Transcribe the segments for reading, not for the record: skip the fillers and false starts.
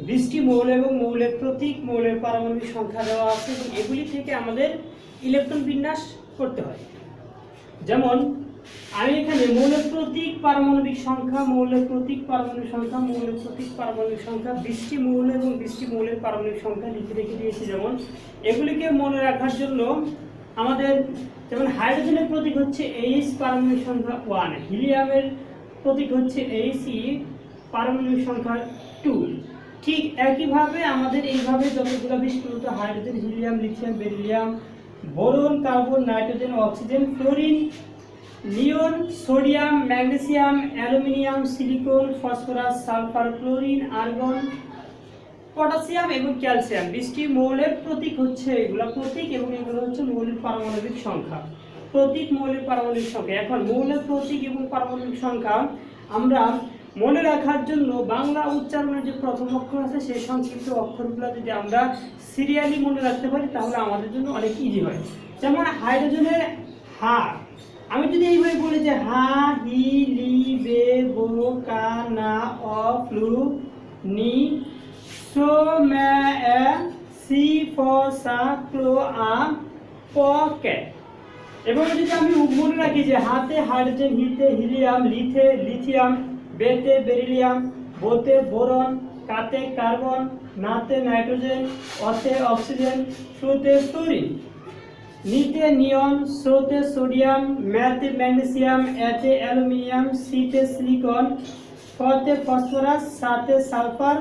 20টি মৌল এবং মৌলের প্রতীক, মৌলের পারমাণবিক সংখ্যা দেওয়া আছে এবং এগুলি থেকে আমাদের ইলেকট্রন বিন্যাস করতে হয়। যেমন আমি এখানে মৌলের প্রতীক পারমাণবিক সংখ্যা, মৌলের প্রতীক পারমাণবিক সংখ্যা, মৌলের প্রতীক পারমাণবিক সংখ্যা 20টি মৌল এবং 20টি মৌলের পারমাণবিক সংখ্যা লিখে রেখে দিয়েছি। যেমন এগুলিকে মনে রাখার জন্য আমাদের যেমন হাইড্রোজেনের প্রতীক হচ্ছে H, পারমাণবিক সংখ্যা 1, হিলিয়ামের প্রতীক হচ্ছে He, পারমাণবিক সংখ্যা 2। ঠিক একইভাবে আমাদের এইভাবে যতগুলো বিস্ফোরিত hydrogen, helium, lithium, beryllium, boron, carbon, nitrogen, oxygen, fluorine, neon, sodium, magnesium, aluminium, silicon, phosphorus, sulphur, chlorine, argon, potassium এবং ক্যালসিয়াম 20টি মৌলের প্রতীক হচ্ছে এগুলো প্রতীক এবং এগুলো হচ্ছে মৌলের পারমাণবিক সংখ্যা। প্রতীক মৌলের পারমাণবিক সংখ্যা। এখন মৌলের প্রতীক এবং পারমাণবিক সংখ্যা আমরা মনে রাখার জন্য বাংলা উচ্চারণের যে প্রথম অক্ষর আছে সেই সংক্ষিপ্ত অক্ষরগুলো যদি আমরা সিরিয়ালি মনে রাখতে পারি তাহলে আমাদের জন্য অনেক ইজি হয়। যেমন হাইড্রোজেনের হা, আমি যদি এইভাবে বলি যে হা, হি, লি, বে, বো, কা, না, অ, ফ্লু, নি, সো, মে, এ, সি, ফ, সা, ক্লো, আ, প, কে। এবং যদি আমি মনে রাখি যে হাতে হাইড্রোজেন, হিতে হিলিয়াম, লিথে লিথিয়াম, বেতে বেরিলিয়াম, বোতে বোরন, কাতে কার্বন, নাতে নাইট্রোজেন, অতে অক্সিজেন, ফ্লুতে ফ্লোরিন, নিতে নিয়ন, সোতে সোডিয়াম, ম্যাতে ম্যাগনেসিয়াম, এতে অ্যালুমিনিয়াম, সিতে সিলিকন, ফতে ফসফরাস, সাতে সালফার,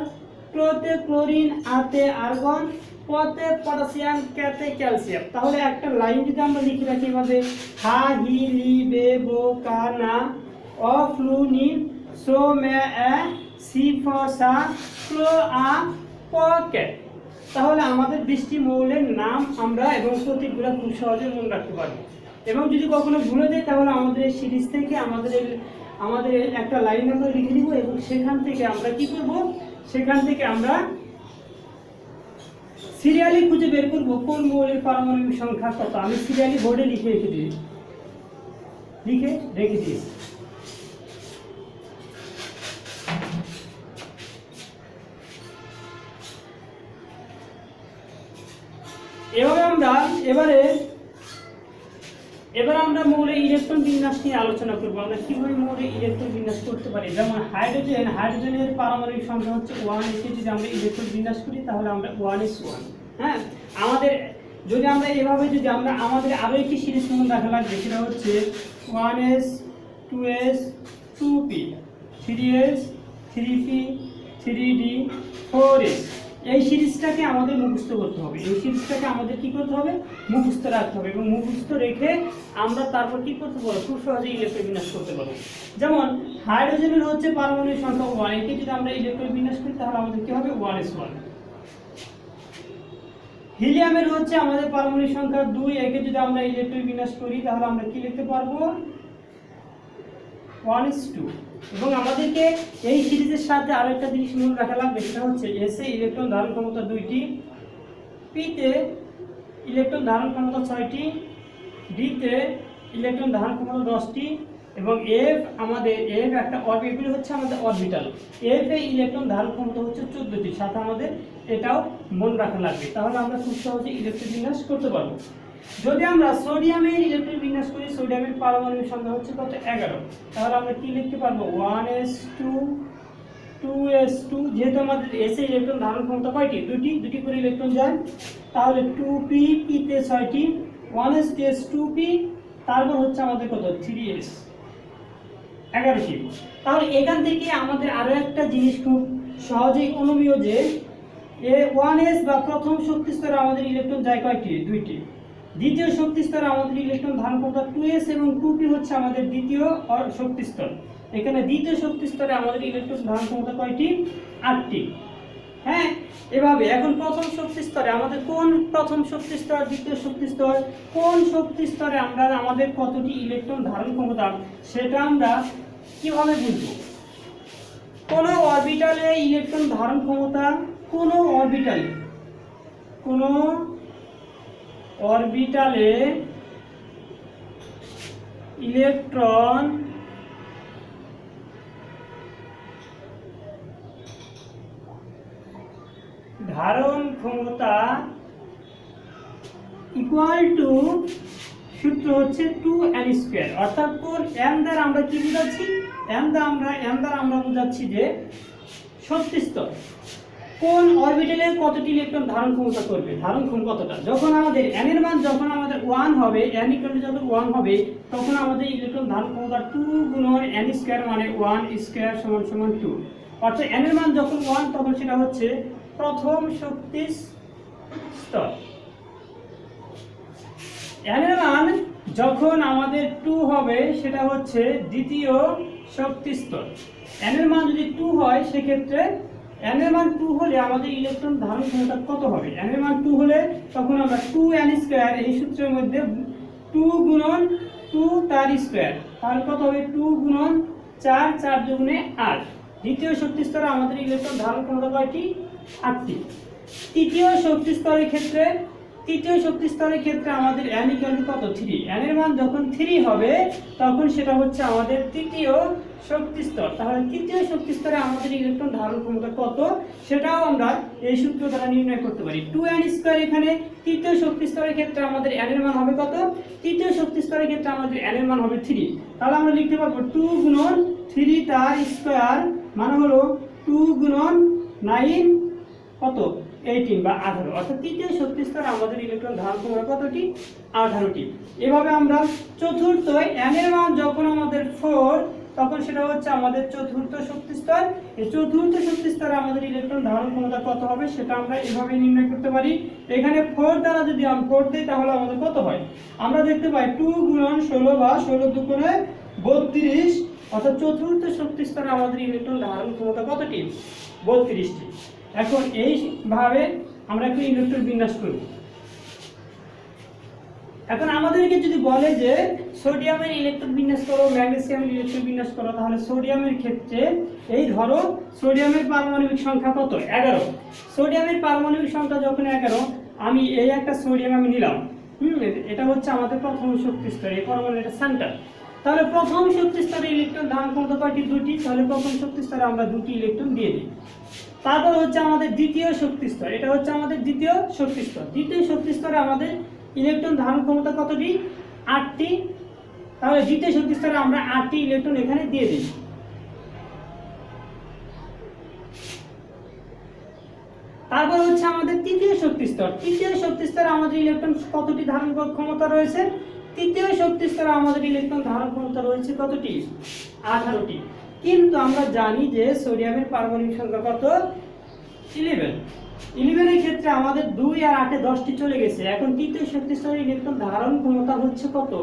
ক্লোতে ক্লোরিন, আতে আর্গন, পতে পটাশিয়াম, কেতে ক্যালসিয়াম। তাহলে একটা লাইন যদি আমরা লিখে রাখি এভাবে হা, হি, লি, বে, বো, কা, না, অ, ফ্লু, নি, সো, মে, এ, সি, ফ, সা, ক্লো, আ, প, কে। তাহলে আমাদের 20টি মৌলের নাম আমরা এবং প্রতীকগুলো খুব সহজে মনে রাখতে পারবো। এবং যদি কখনো ভুলে যাই তাহলে আমাদের এই সিরিজ থেকে আমাদের একটা লাইন আমরা লিখে দিব এবং সেখান থেকে আমরা কি করব, সেখান থেকে আমরা সিরিয়ালি খুঁজে বের করবো কোন মৌলের পারমাণবিক সংখ্যা কত। আমি সিরিয়ালি বোর্ডে লিখে রেখে দিয়েছি। এবার আমরা মৌলের ইলেকট্রন বিন্যাস নিয়ে আলোচনা করব। আমরা কিভাবে মৌলের ইলেকট্রন বিন্যাস করতে পারি। যেমন হাইড্রোজেনের পারমাণবিক সংখ্যা হচ্ছে 1, একে যদি আমরা ইলেকট্রন বিন্যাস করি তাহলে আমরা 1s1। হ্যাঁ, আমাদের যদি আমরা এভাবে যদি আমরা আমাদের আরো একটি সিরিজ মনে রাখা লাগবে, সেটা হচ্ছে 1s, 2s, 2p, 3s, 3p, 3d, 4s। এই সিরিজটাকে আমাদের মুখস্থ করতে হবে। এই সিরিজটাকে আমাদের কি করতে হবে, মুখস্থ রাখতে হবে এবং মুখস্থ রেখে আমরা তারপর কি করতে পারবো, খুব সহজে ইলেকট্রন বিন্যাস করতে পারবো। যেমন হাইড্রোজেনের হচ্ছে পারমাণবিক সংখ্যা 1, একে যদি আমরা ইলেকট্রন বিন্যাস করি তাহলে আমাদের কি হবে 1s1। হিলিয়ামের হচ্ছে আমাদের পারমাণবিক সংখ্যা 2, একে যদি আমরা ইলেকট্রন বিন্যাস করি তাহলে আমরা কি লিখতে পারবো 1s2। এবং আমাদেরকে এই সিরিজের সাথে আরেকটা জিনিস মনে রাখা লাগবে, সেটা হচ্ছে এসে ইলেকট্রন ধারণ ক্ষমতা 2টি, পিতে ইলেকট্রন ধারণ ক্ষমতা 6টি, ডিতে ইলেকট্রন ধারণ ক্ষমতা 10টি এবং এফ একটা অরবিটাল হচ্ছে আমাদের অরবিটাল, এফ এ ইলেকট্রন ধারণ ক্ষমতা হচ্ছে 14টি। সাথে আমাদের এটাও মনে রাখা লাগবে, তাহলে আমরা খুব সহজে ইলেকট্রন বিন্যাস করতে পারবো। যদি আমরা সোডিয়ামের ইলেকট্রন বিন্যাস করি, সোডিয়ামের পারমাণবিক সংখ্যা হচ্ছে কত 11, তাহলে আমরা কি লিখতে পারবো 1s2, 2s2। যেহেতু আমাদের এসে ইলেকট্রন ধারণ ক্ষমতা কয়টি, দুটি করে ইলেকট্রন যায়, তাহলে 2p, পিতে 6টি, 1s2s, 2p, তারপর হচ্ছে আমাদের কত 3s, 11টি। তাহলে এখান থেকে আমাদের আরো একটা জিনিস খুব সহজেই অনুমেয় যে 1s বা প্রথম শক্তি স্তরে আমাদের ইলেকট্রন যায় কয়টি, 2টি। দ্বিতীয় শক্তি স্তরে আমাদের ইলেকট্রন ধারণ ক্ষমতা 2s এবং 2p হচ্ছে আমাদের দ্বিতীয় শক্তি স্তর। এখানে দ্বিতীয় শক্তি স্তরে আমাদের ইলেকট্রন ধারণ ক্ষমতা কয়টি, 8টি। হ্যাঁ, এভাবে এখন প্রথম শক্তি স্তরে আমাদের কোন প্রথম শক্তি স্তর, দ্বিতীয় শক্তি স্তর, কোন শক্তি স্তরে আমরা আমাদের কতটি ইলেকট্রন ধারণ ক্ষমতা সেটা আমরা কিভাবে বুঝবো। কোন অরবিটালে ইলেকট্রন ধারণ ক্ষমতা, কোন অরবিটালে ইলেকট্রন ধারণ ক্ষমতা ইকুয়াল টু সূত্র হচ্ছে 2n², অর্থাৎ কোন n দ্বারা আমরা কি বোঝাচ্ছি, n দ্বারা আমরা বোঝাচ্ছি যে শক্তি স্তর কোন অরবিটালে কতটি ইলেকট্রন ধারণ ক্ষমতা করবে, ধারণক্ষম কতটা। যখন আমাদের n এর মান যখন আমাদের 1 হবে, n = যখন 1 হবে, তখন আমাদের ইলেকট্রন ধারণ ক্ষমতা 2 গুণন n² মানে 1² = 2। অর্থাৎ n এর মান যখন 1 তখন সেটা হচ্ছে প্রথম শক্তি স্তর। n এর মান যখন আমাদের 2 হবে সেটা হচ্ছে দ্বিতীয় শক্তি স্তর। n এর মান যদি 2 হয় সেক্ষেত্রে n এর মান 2 হলে আমাদের ইলেকট্রন ধারণ ক্ষমতা কত হবে, n এর মান 2 হলে তখন আমরা 2n² এই সূত্রের মধ্যে 2 গুণন 2 তার স্কয়ার, তাহলে কত হবে 2 গুণন 4, 4 দুগুণে 8। দ্বিতীয় শক্তি স্তরে আমাদের ইলেকট্রন ধারণ ক্ষমতা কয়টি, 8টি। তৃতীয় শক্তি স্তরের ক্ষেত্রে আমাদের n = কত, 3। n এর মান যখন 3 হবে তখন সেটা হচ্ছে আমাদের তৃতীয় শক্তি স্তর। তাহলে তৃতীয় শক্তি স্তরে আমাদের ইলেকট্রন ধারণ ক্ষমতা কত সেটাও আমরা এই সূত্র দ্বারা নির্ণয় করতে পারি। 2n², এখানে তৃতীয় শক্তি স্তরের ক্ষেত্রে আমাদের n এর মান হবে কত, তৃতীয় শক্তি স্তরের ক্ষেত্রে আমাদের n এর মান হবে 3। তাহলে আমরা লিখতে পারবো 2 গুণন 3 তার স্কয়ার মানে হলো 2 গুণন 9 কত 18 বা 18। অর্থাৎ তৃতীয় শক্তি স্তরে আমাদের ইলেকট্রন ধারণ ক্ষমতা কতটি, 18টি। এভাবে আমরা চতুর্থ n এর মান যখন আমাদের 4 তখন সেটা হচ্ছে আমাদের চতুর্থ শক্তি স্তর। এই চতুর্থ শক্তি স্তরে আমাদের ইলেকট্রন ধারণ ক্ষমতা কত হবে সেটা আমরা এভাবে নির্ণয় করতে পারি। এখানে 4 দ্বারা যদি আমরা 4 দিই তাহলে আমাদের কত হয়, আমরা দেখতে পাই 2 গুণন 16 বা 16 দুগুণে 32। অর্থাৎ চতুর্থ শক্তি স্তরে আমাদের ইলেকট্রন ধারণ ক্ষমতা কতটি, 32টি। এখন এইভাবে আমরা একটু ইলেকট্রন বিন্যাস করি। এখন আমাদেরকে যদি বলে যে সোডিয়ামের ইলেকট্রন বিন্যাস করো, ম্যাগনেসিয়ামের ইলেকট্রন বিন্যাস করো, তাহলে সোডিয়ামের ক্ষেত্রে এই ধরো সোডিয়ামের পারমাণবিক সংখ্যা কত, 11। সোডিয়ামের পারমাণবিক সংখ্যা যখন 11, আমি এই একটা সোডিয়াম আমি নিলাম, এটা হচ্ছে আমাদের প্রথম শক্তি স্তর, এই পরমাণু এটা সেন্টার। তাহলে প্রথম শক্তি স্তরে ইলেকট্রন ধারণ ক্ষমতা কয়টি, 2টি। তাহলে প্রথম শক্তি স্তরে আমরা 2টি ইলেকট্রন দিয়ে দিই। তারপর হচ্ছে আমাদের দ্বিতীয় শক্তি স্তর, এটা হচ্ছে আমাদের দ্বিতীয় শক্তি স্তর। দ্বিতীয় শক্তি স্তরে আমাদের ইলেকট্রন ধারণ ক্ষমতা কতটি, 8টি। তাহলে দ্বিতীয় শক্তি স্তরে আমরা 8টি ইলেকট্রন এখানে দিয়ে দিই। তারপর হচ্ছে আমাদের তৃতীয় শক্তি স্তর। তৃতীয় শক্তি স্তরে আমাদের ইলেকট্রন কতটি ধারণ ক্ষমতা রয়েছে, তৃতীয় শক্তি স্তরে আমাদের ইলেকট্রন ধারণ ক্ষমতা রয়েছে কতটি, 18টি। কিন্তু আমরা জানি যে সোডিয়ামের পারমাণবিক সংখ্যা কত, 11। 11 এর ক্ষেত্রে আমাদের 2 আর 8 এ 10টি চলে গেছে। এখন তৃতীয় শক্তি স্তরে ইলেকট্রন ধারণ ক্ষমতা হচ্ছে কত,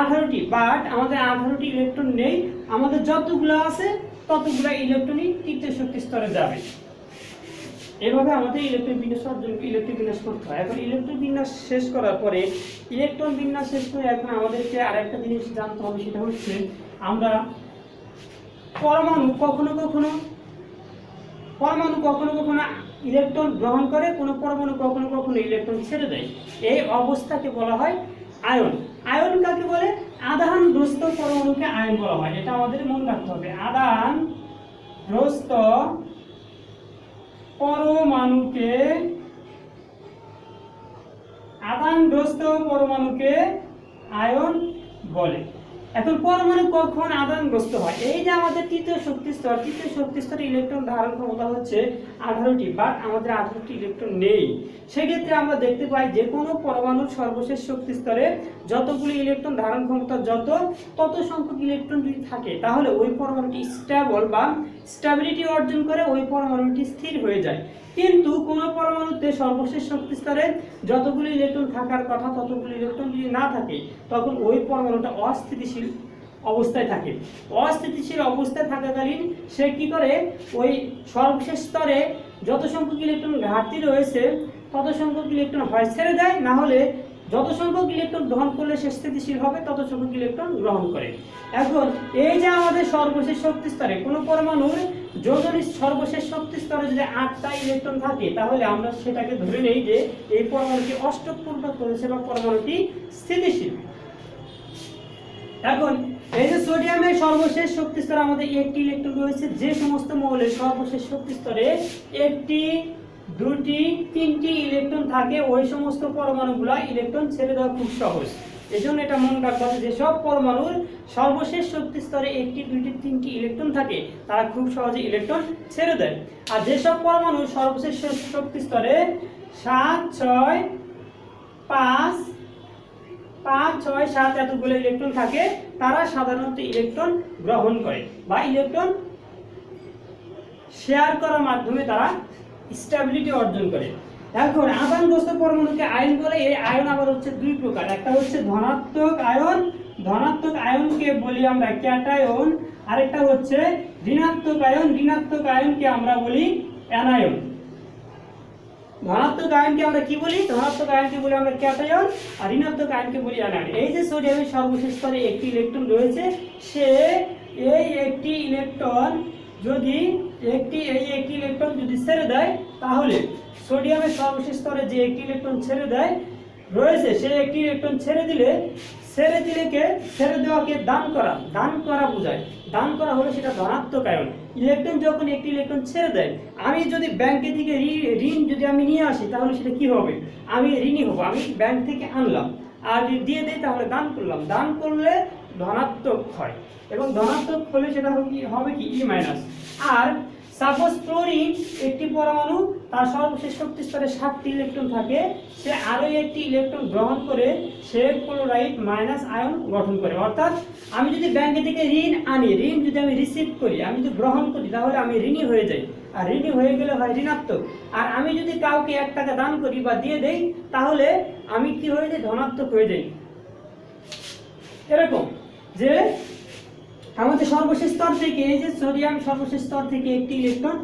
18টি। বাট আমাদের 18টি ইলেকট্রন নেই, আমাদের যতগুলো আছে ততগুলো ইলেকট্রনই তৃতীয় শক্তি স্তরে যাবে। এভাবে আমাদের ইলেকট্রন বিন্যাস করতে হয়। এখন ইলেকট্রন বিন্যাস শেষ করার পরে এখন আমাদেরকে আরেকটা জিনিস জানতে হবে, সেটা হচ্ছে আমরা পরমাণু কখনো কখনো ইলেকট্রন গ্রহণ করে, কোনো পরমাণু কখনো কখনো ইলেকট্রন ছেড়ে দেয়। এই অবস্থাকে বলা হয় আয়ন। আয়ন কাকে বলে, আধানগ্রস্ত পরমাণুকে আয়ন বলা হয়। এটা আমাদের মনে রাখতে হবে, আধানগ্রস্ত পরমাণুকে আয়ন বলে। এখন পরমাণু কখন আধানগ্রস্ত হয়, এই যে আমাদের তৃতীয় শক্তি স্তরে ইলেকট্রন ধারণ ক্ষমতা হচ্ছে 18টি, বাট আমাদের 18টি ইলেকট্রন নেই। সেক্ষেত্রে আমরা দেখতে পাই যে কোনো পরমাণুর সর্বশেষ শক্তি স্তরে যতগুলি ইলেকট্রন ধারণ ক্ষমতা তত সংখ্যক ইলেকট্রন যদি থাকে তাহলে ওই পরমাণুটি স্টেবল বা স্টেবিলিটি অর্জন করে, ওই পরমাণুটি স্থির হয়ে যায়। কিন্তু কোন পরমাণুতে সর্বশেষ শক্তি স্তরে যতগুলি ইলেকট্রন থাকার কথা ততগুলি ইলেকট্রন যদি না থাকে তখন ওই পরমাণুটা অস্থিতিশীল অবস্থায় থাকে। অস্থিতিশীল অবস্থায় থাকাকালীন সে কি করে, ওই সর্বশেষ স্তরে যত সংখ্যক ইলেকট্রন ঘাটতি রয়েছে তত সংখ্যক ইলেকট্রন হয় ছেড়ে দেয়, না হলে যত সংখ্যক ইলেকট্রন গ্রহণ করলে সে স্থিতিশীল হবে তত সংখ্যক ইলেকট্রন গ্রহণ করে। এখন এই যে আমাদের সর্বশেষ শক্তি স্তরে কোনো পরমাণুর যদি সর্বশেষ শক্তি স্তরে যদি 8টা ইলেকট্রন থাকে তাহলে আমরা সেটাকে ধরে নেই যে এই পরমাণুটি অষ্টক পূর্ণ করেছে বা পরমাণুটি স্থিতিশীল। এখন এই যে সোডিয়ামের সর্বশেষ শক্তি স্তরে আমাদের 1টি ইলেকট্রন রয়েছে, যে সমস্ত মৌলের সর্বশেষ শক্তি স্তরে 1টি দুটি তিনটি ইলেকট্রন থাকে ওই সমস্ত পরমাণুগুলো ইলেকট্রন ছেড়ে দেওয়া খুব সহজ। এজন্য এটা মনে রাখতে হবে, যেসব পরমাণুর সর্বশেষ শক্তি স্তরে একটি দুইটি তিনটি ইলেকট্রন থাকে তারা খুব সহজে ইলেকট্রন ছেড়ে দেয়। আর যেসব পরমাণুর সর্বশেষ শক্তি স্তরে 7 6 5 5 6 7 এতগুলো ইলেকট্রন থাকে তারা সাধারণত ইলেকট্রন গ্রহণ করে বা ইলেকট্রন শেয়ার করার মাধ্যমে তারা স্টেবিলিটি অর্জন করে। এখন আধানগ্রস্ত পরমাণুকে আয়ন বলে। এই আয়ন আবার হচ্ছে দুই প্রকার, একটা হচ্ছে ধনাত্মক আয়ন, ধনাত্মক আয়নকে বলি আমরা ক্যাটায়ন, আরেকটা হচ্ছে ঋণাত্মক আয়ন, ঋণাত্মক আয়নকে আমরা বলি অ্যানায়ন। ধনাত্মক আয়নকে আমরা কি বলি? ধনাত্মক আয়নকে বলি আমরা ক্যাটায়ন, আর ঋণাত্মক আয়নকে বলি অ্যানায়ন। এই যে সোডিয়ামের সর্বশেষ স্তরে একটি ইলেকট্রন রয়েছে, সে এই একটি ইলেকট্রন যদি একটি ইলেকট্রন যদি ছেড়ে দেয়, তাহলে সোডিয়ামের সর্বশেষ স্তরে যে একটি ইলেকট্রন ছেড়ে দেয় রয়েছে, সে একটি ইলেকট্রন ছেড়ে দিলে ছেড়ে দেওয়াকে দান করা বোঝায়। দান করা হলে সেটা ধনাত্মক আয়ন। ইলেকট্রন যখন একটি ইলেকট্রন ছেড়ে দেয়, আমি যদি ব্যাংকে থেকে ঋণ যদি আমি নিয়ে আসি তাহলে সেটা কি হবে? আমি ঋণী হব। আমি ব্যাংক থেকে আনলাম আর যদি দিয়ে দেই তাহলে দান করলাম। দান করলে ধনাত্মক হয়, এবং ধনাত্মক হলে সেটা হবে কি ই মাইনাস। আর সাপোজ ক্লোরিন একটি পরমাণু, তার সর্বশেষ শক্তি স্তরে 7টি ইলেকট্রন থাকে, সে আরো একটি ইলেকট্রন গ্রহণ করে সে ক্লোরাইড মাইনাস আয়ন গঠন করে। অর্থাৎ আমি যদি ব্যাংক থেকে ঋণ আনি, ঋণ যদি আমি রিসিভ করি, আমি যদি গ্রহণ করি, তাহলে আমি ঋণী হয়ে যাই, আর ঋণী হয়ে গেলে হয় ঋণাত্মক। আর আমি যদি কাউকে 1 টাকা দান করি বা দিয়ে দেই, তাহলে আমি কি হয়ে যাই? ধনাত্মক হয়ে যাই। এরকম যে আমাদের সর্বশেষ স্তর থেকে, এই যে সোডিয়াম সর্বশেষ স্তর থেকে একটি ইলেকট্রন,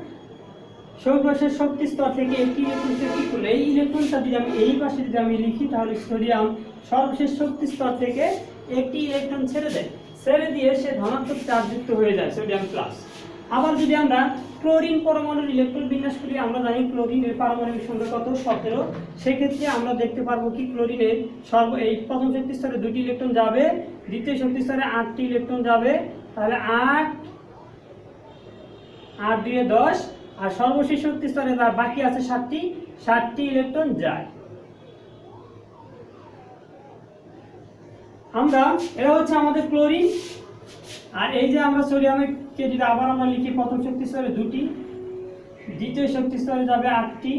সর্বশেষ শক্তি স্তর থেকে একটি ইলেকট্রন সৃষ্টি করলে এই ইলেকট্রনটা যদি আমি এই পাশে যদি আমি লিখি, তাহলে সোডিয়াম সর্বশেষ শক্তি স্তর থেকে একটি ইলেকট্রন ছেড়ে দিয়ে সে ধনাত্মক চার্জযুক্ত হয়ে যায়, সোডিয়াম প্লাস। আবার যদি আমরা ক্লোরিন পরমাণুর ইলেকট্রন বিন্যাস করি, আমরা জানি ক্লোরিনের পারমাণবিক সংখ্যা কত? 17। সেক্ষেত্রে আমরা দেখতে পারবো কি ক্লোরিনের এই প্রথম শক্তি স্তরে 2টি ইলেকট্রন যাবে, দ্বিতীয় শক্তি স্তরে 8টি ইলেকট্রন যাবে, তাহলে 8 2 10, আর সর্বশেষ শক্তি স্তরে তার বাকি আছে 7টি ইলেকট্রন যায়। এরা হচ্ছে আমাদের ক্লোরিন। আর এই যে আমরা সোডিয়ামের কে যদি আবার আমরা লিখি, প্রথম শক্তি স্তরে 2টি, দ্বিতীয় শক্তি স্তরে যাবে 8টি,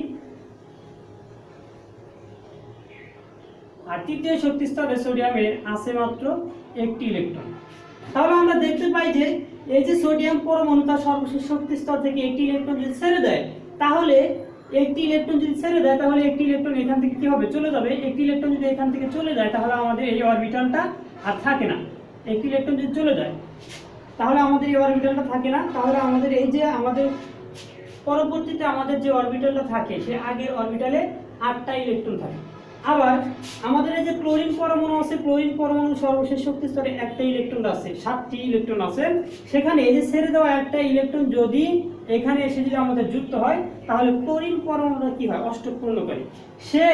আর তৃতীয় শক্তি স্তরে সোডিয়ামের আছে মাত্র 1টি ইলেকট্রন। তাহলে আমরা দেখতে পাই যে এই যে সোডিয়াম পরমাণু তার সর্বশেষ শক্তি স্তর থেকে একটি ইলেকট্রন যদি ছেড়ে দেয়, তাহলে একটি ইলেকট্রন এখান থেকে কি হবে? চলে যাবে। একটি ইলেকট্রন যদি এখান থেকে চলে যায়, তাহলে আমাদের এই অরবিটালটা আর থাকে না। একটি ইলেকট্রন যদি চলে যায়, তাহলে আমাদের এই অরবিটালটা থাকে না। তাহলে আমাদের এই যে আমাদের পরবর্তীতে আমাদের যে অরবিটালটা থাকে, সে আগের অরবিটালে 8টা ইলেকট্রন থাকে। আবার আমাদের এই যে ক্লোরিন পরমাণু আছে, ক্লোরিন পরমাণু সর্বশেষ শক্তি স্তরে 1টা ইলেকট্রন আছে, 7টি ইলেকট্রন আছে। সেখানে এই যে ছেড়ে দেওয়া 1টা ইলেকট্রন যদি এখানে এসে যদি আমাদের যুক্ত হয়, তাহলে ক্লোরিন পরমাণুটা কি হয়? অষ্টক পূর্ণ করে। সে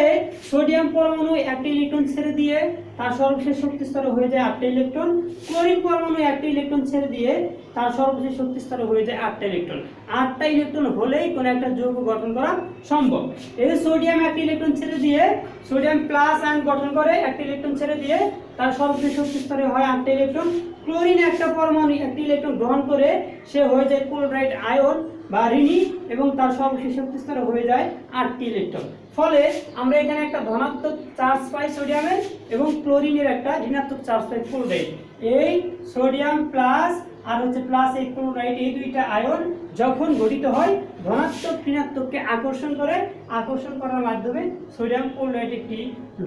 সোডিয়াম পরমাণু 1টা ইলেকট্রন ছেড়ে দিয়ে তার সর্বশেষ শক্তি স্তরে হয়ে যায় 8টা ইলেকট্রন। ক্লোরিন পরমাণু 1টা ইলেকট্রন ছেড়ে দিয়ে তার সর্বশেষ শক্তি স্তরে হয়ে যায় 8টা ইলেকট্রন। 8টা ইলেকট্রন হলেই কোনো একটা যৌগ গঠন করা সম্ভব। এই সোডিয়াম 1টা ইলেকট্রন ছেড়ে দিয়ে সোডিয়াম প্লাস আয়ন গঠন করে, 1টা ইলেকট্রন ছেড়ে দিয়ে তার সর্বশেষ শক্তি স্তরে হয় 8টা ইলেকট্রন। ক্লোরিন একটা পরমাণু 1টি ইলেকট্রন গ্রহণ করে সে হয়ে যায় ক্লোরাইড আয়ন বা ঋণী, এবং তার সর্বশেষ শক্তি স্তরে হয়ে যায় 8টি ইলেকট্রন। ফলে আমরা এখানে একটা ধনাত্মক চার্জ পাই সোডিয়ামের, এবং ক্লোরিনের একটা ঋণাত্মক চার্জ পাই ক্লোরাইড। এই সোডিয়াম প্লাস আর হচ্ছে প্লাস এই ক্লোরাইড, এই দুইটা আয়ন যখন গঠিত হয়, ধনাত্মক ঋণাত্মককে আকর্ষণ করার মাধ্যমে সোডিয়াম ক্লোরাইড একটি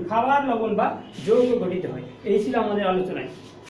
খাবার লবণ বা যৌগ গঠিত হয়। এই ছিল আমাদের আলোচনায়।